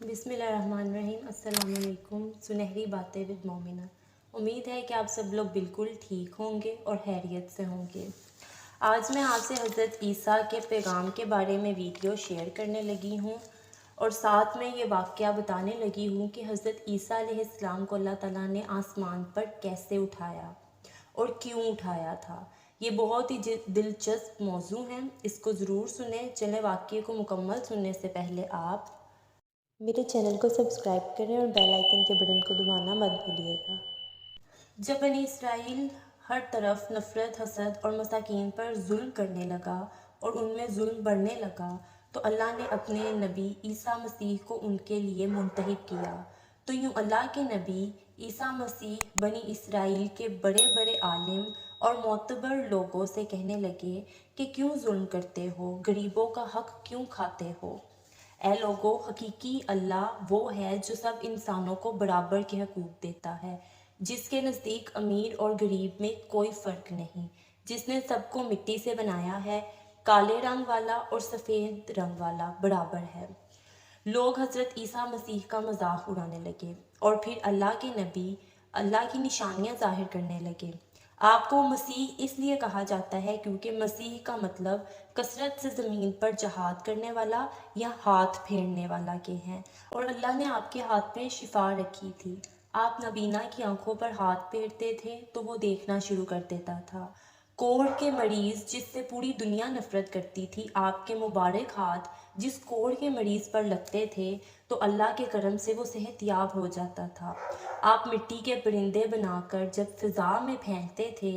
بسم اللہ الرحمن الرحیم۔ السلام علیکم۔ سنہری باتیں ود مومنہ۔ امید ہے کہ آپ سب لوگ بالکل ٹھیک ہوں گے اور خیریت سے ہوں گے۔ آج میں آپ سے حضرت عیسیٰ کے پیغام کے بارے میں ویڈیو شیئر کرنے لگی ہوں اور ساتھ میں یہ واقعہ بتانے لگی ہوں کہ حضرت عیسیٰ علیہ السلام کو اللہ تعالیٰ نے آسمان پر کیسے اٹھایا اور کیوں اٹھایا تھا۔ یہ بہت ہی دلچسپ موضوع ہے، اس کو ضرور سنیں۔ چلیں واقعے کو مکمل سننے سے پہلے آپ میرے چینل کو سبسکرائب کریں اور بیل آئیکن کے بٹن کو دبانا مت بھولیے گا۔ جب بنی اسرائیل ہر طرف نفرت، حسد اور مساکین پر ظلم کرنے لگا اور ان میں ظلم بڑھنے لگا تو اللہ نے اپنے نبی عیسیٰ مسیح کو ان کے لیے منتخب کیا۔ تو یوں اللہ کے نبی عیسیٰ مسیح بنی اسرائیل کے بڑے بڑے عالم اور معتبر لوگوں سے کہنے لگے کہ کیوں ظلم کرتے ہو، غریبوں کا حق کیوں کھاتے ہو؟ اے لوگو، حقیقی اللہ وہ ہے جو سب انسانوں کو برابر کے حقوق دیتا ہے، جس کے نزدیک امیر اور غریب میں کوئی فرق نہیں، جس نے سب کو مٹی سے بنایا ہے، کالے رنگ والا اور سفید رنگ والا برابر ہے۔ لوگ حضرت عیسیٰ مسیح کا مذاق اڑانے لگے اور پھر اللہ کے نبی اللہ کی نشانیاں ظاہر کرنے لگے۔ آپ کو مسیح اس لیے کہا جاتا ہے کیونکہ مسیح کا مطلب کثرت سے زمین پر جہاد کرنے والا یا ہاتھ پھیرنے والا کے ہیں، اور اللہ نے آپ کے ہاتھ میں شفا رکھی تھی۔ آپ نابینا کی آنکھوں پر ہاتھ پھیرتے تھے تو وہ دیکھنا شروع کر دیتا تھا۔ کوڑ کے مریض جس سے پوری دنیا نفرت کرتی تھی، آپ کے مبارک ہاتھ جس کوڑ کے مریض پر لگتے تھے تو اللہ کے کرم سے وہ صحت یاب ہو جاتا تھا۔ آپ مٹی کے پرندے بنا کر جب فضا میں پھینکتے تھے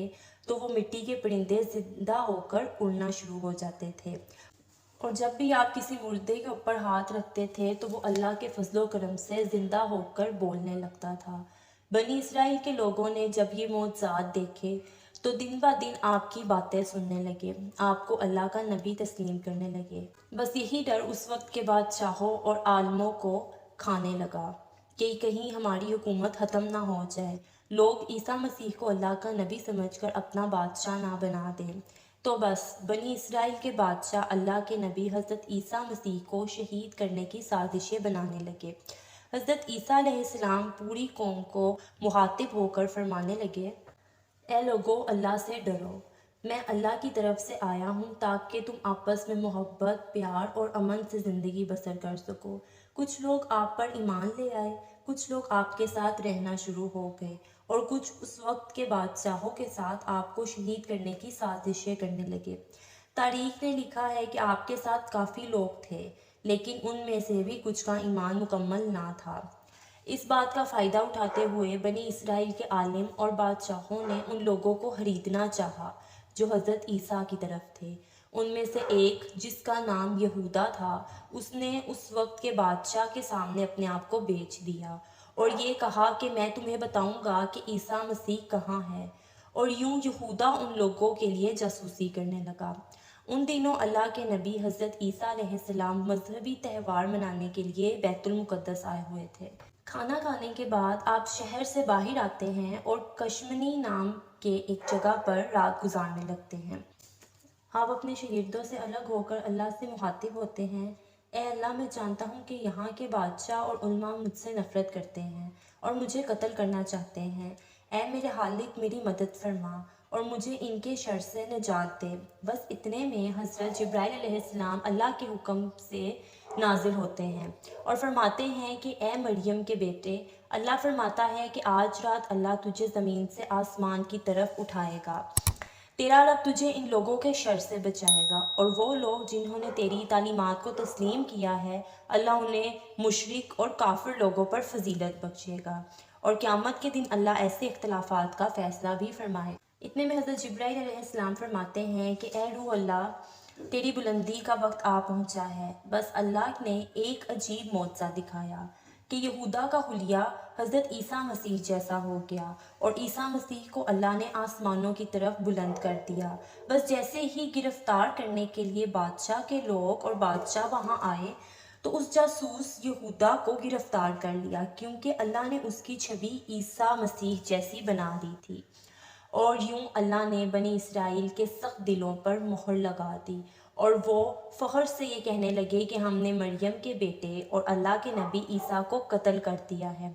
تو وہ مٹی کے پرندے زندہ ہو کر اڑنا شروع ہو جاتے تھے، اور جب بھی آپ کسی مردے کے اوپر ہاتھ رکھتے تھے تو وہ اللہ کے فضل و کرم سے زندہ ہو کر بولنے لگتا تھا۔ بنی اسرائیل کے لوگوں نے جب یہ معجزات دیکھے تو دن بہ دن آپ کی باتیں سننے لگے، آپ کو اللہ کا نبی تسلیم کرنے لگے۔ بس یہی ڈر اس وقت کے بادشاہوں اور عالموں کو کھانے لگا کہ کہیں ہماری حکومت ختم نہ ہو جائے، لوگ عیسیٰ مسیح کو اللہ کا نبی سمجھ کر اپنا بادشاہ نہ بنا دیں۔ تو بس بنی اسرائیل کے بادشاہ اللہ کے نبی حضرت عیسیٰ مسیح کو شہید کرنے کی سازشیں بنانے لگے۔ حضرت عیسیٰ علیہ السلام پوری قوم کو مخاطب ہو کر فرمانے لگے، اے لوگو، اللہ سے ڈرو۔ میں اللہ کی طرف سے آیا ہوں تاکہ تم آپس میں محبت، پیار اور امن سے زندگی بسر کر سکو۔ کچھ لوگ آپ پر ایمان لے آئے، کچھ لوگ آپ کے ساتھ رہنا شروع ہو گئے اور کچھ اس وقت کے بادشاہوں کے ساتھ آپ کو شہید کرنے کی سازشیں کرنے لگے۔ تاریخ نے لکھا ہے کہ آپ کے ساتھ کافی لوگ تھے، لیکن ان میں سے بھی کچھ کا ایمان مکمل نہ تھا۔ اس بات کا فائدہ اٹھاتے ہوئے بنی اسرائیل کے عالم اور بادشاہوں نے ان لوگوں کو خریدنا چاہا جو حضرت عیسیٰ کی طرف تھے۔ ان میں سے ایک جس کا نام یہودا تھا، اس نے اس وقت کے بادشاہ کے سامنے اپنے آپ کو بیچ دیا اور یہ کہا کہ میں تمہیں بتاؤں گا کہ عیسیٰ مسیح کہاں ہے، اور یوں یہودا ان لوگوں کے لیے جاسوسی کرنے لگا۔ ان دنوں اللہ کے نبی حضرت عیسیٰ علیہ السلام مذہبی تہوار منانے کے لیے بیت المقدس آئے ہوئے تھے۔ کھانا کھانے کے بعد آپ شہر سے باہر آتے ہیں اور کشمنی نام کے ایک جگہ پر رات گزارنے لگتے ہیں۔ آپ اپنے شاگردوں سے الگ ہو کر اللہ سے مخاطب ہوتے ہیں، اے اللہ، میں جانتا ہوں کہ یہاں کے بادشاہ اور علماء مجھ سے نفرت کرتے ہیں اور مجھے قتل کرنا چاہتے ہیں۔ اے میرے خالق، میری مدد فرما اور مجھے ان کے شر سے نجات دے۔ بس اتنے میں حضرت جبرائیل علیہ السلام اللہ کے حکم سے نازل ہوتے ہیں اور فرماتے ہیں کہ اے مریم کے بیٹے، اللہ فرماتا ہے کہ آج رات اللہ تجھے زمین سے آسمان کی طرف اٹھائے گا، تیرا رب تجھے ان لوگوں کے شر سے بچائے گا، اور وہ لوگ جنہوں نے تیری تعلیمات کو تسلیم کیا ہے، اللہ انہیں مشرک اور کافر لوگوں پر فضیلت بخشے گا، اور قیامت کے دن اللہ ایسے اختلافات کا فیصلہ بھی فرمائے گا۔ اتنے میں حضرت جبرائیل علیہ السلام فرماتے ہیں کہ اے روح اللہ، تیری بلندی کا وقت آ پہنچا ہے۔ بس اللہ نے ایک عجیب معجزہ دکھایا کہ یہودا کا حلیہ حضرت عیسیٰ مسیح جیسا ہو گیا اور عیسیٰ مسیح کو اللہ نے آسمانوں کی طرف بلند کر دیا۔ بس جیسے ہی گرفتار کرنے کے لیے بادشاہ کے لوگ اور بادشاہ وہاں آئے تو اس جاسوس یہودا کو گرفتار کر لیا، کیونکہ اللہ نے اس کی چھوی عیسیٰ مسیح جیسی بنا دی تھی، اور یوں اللہ نے بنی اسرائیل کے سخت دلوں پر مہر لگا دی اور وہ فخر سے یہ کہنے لگے کہ ہم نے مریم کے بیٹے اور اللہ کے نبی عیسیٰ کو قتل کر دیا ہے۔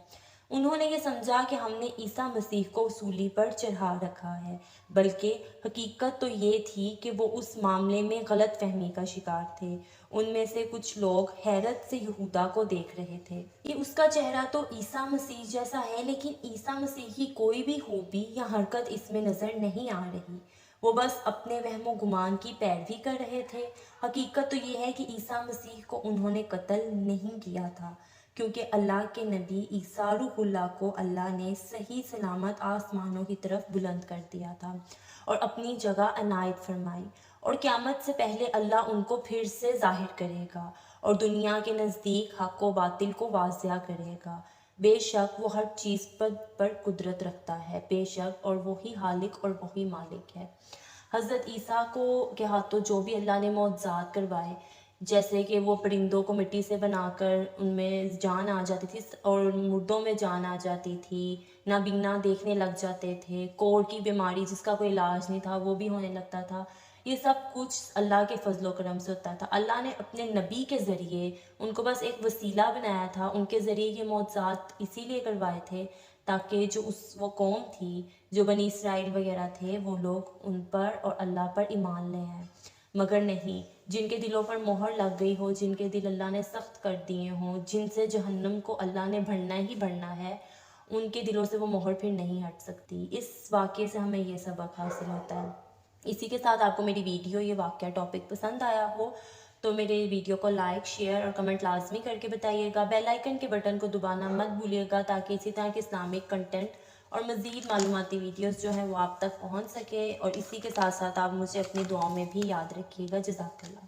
انہوں نے یہ سمجھا کہ ہم نے عیسیٰ مسیح کو صلیب پر چڑھا رکھا ہے، بلکہ حقیقت تو یہ تھی کہ وہ اس معاملے میں غلط فہمی کا شکار تھے۔ ان میں سے کچھ لوگ حیرت سے یہودا کو دیکھ رہے تھے کہ اس کا چہرہ تو عیسیٰ مسیح جیسا ہے، لیکن عیسیٰ مسیح کی کوئی بھی خوبی یا حرکت اس میں نظر نہیں آ رہی۔ وہ بس اپنے وہم و گمان کی پیروی کر رہے تھے۔ حقیقت تو یہ ہے کہ عیسیٰ مسیح کو انہوں نے قتل نہیں کیا تھا، کیونکہ اللہ کے نبی عیسیٰ روح اللہ کو اللہ نے صحیح سلامت آسمانوں کی طرف بلند کر دیا تھا اور اپنی جگہ عنایت فرمائی، اور قیامت سے پہلے اللہ ان کو پھر سے ظاہر کرے گا اور دنیا کے نزدیک حق و باطل کو واضح کرے گا۔ بے شک وہ ہر چیز پر قدرت رکھتا ہے، بے شک اور وہی خالق اور وہی مالک ہے۔ حضرت عیسیٰ کے ہاتھوں جو بھی اللہ نے معجزات کروائے، جیسے کہ وہ پرندوں کو مٹی سے بنا کر ان میں جان آ جاتی تھی اور مردوں میں جان آ جاتی تھی، نابینا دیکھنے لگ جاتے تھے، کوڑ کی بیماری جس کا کوئی علاج نہیں تھا وہ بھی ہونے لگتا تھا، یہ سب کچھ اللہ کے فضل و کرم سے ہوتا تھا۔ اللہ نے اپنے نبی کے ذریعے ان کو بس ایک وسیلہ بنایا تھا، ان کے ذریعے یہ معجزات اسی لیے کروائے تھے تاکہ جو وہ قوم تھی، جو بنی اسرائیل وغیرہ تھے، وہ لوگ ان پر اور اللہ پر ایمان لے آئیں۔ مگر نہیں، جن کے دلوں پر مہر لگ گئی ہو، جن کے دل اللہ نے سخت کر دیے ہوں، جن سے جہنم کو اللہ نے بھرنا ہی بھرنا ہے، ان کے دلوں سے وہ مہر پھر نہیں ہٹ سکتی۔ اس واقعے سے ہمیں یہ سبق حاصل ہوتا ہے۔ اسی کے ساتھ آپ کو میری ویڈیو، یہ واقعہ ٹاپک پسند آیا ہو تو میرے ویڈیو کو لائک، شیئر اور کمنٹ لازمی کر کے بتائیے گا۔ بیل آئیکن کے بٹن کو دبانا مت بھولیے گا تاکہ اسی طرح کے اسلامک کنٹینٹ اور مزید معلوماتی ویڈیوز جو ہیں وہ آپ تک پہنچ سکے، اور اسی کے ساتھ ساتھ آپ مجھے اپنی دعاؤں میں بھی یاد رکھیے گا۔ جزاک اللہ۔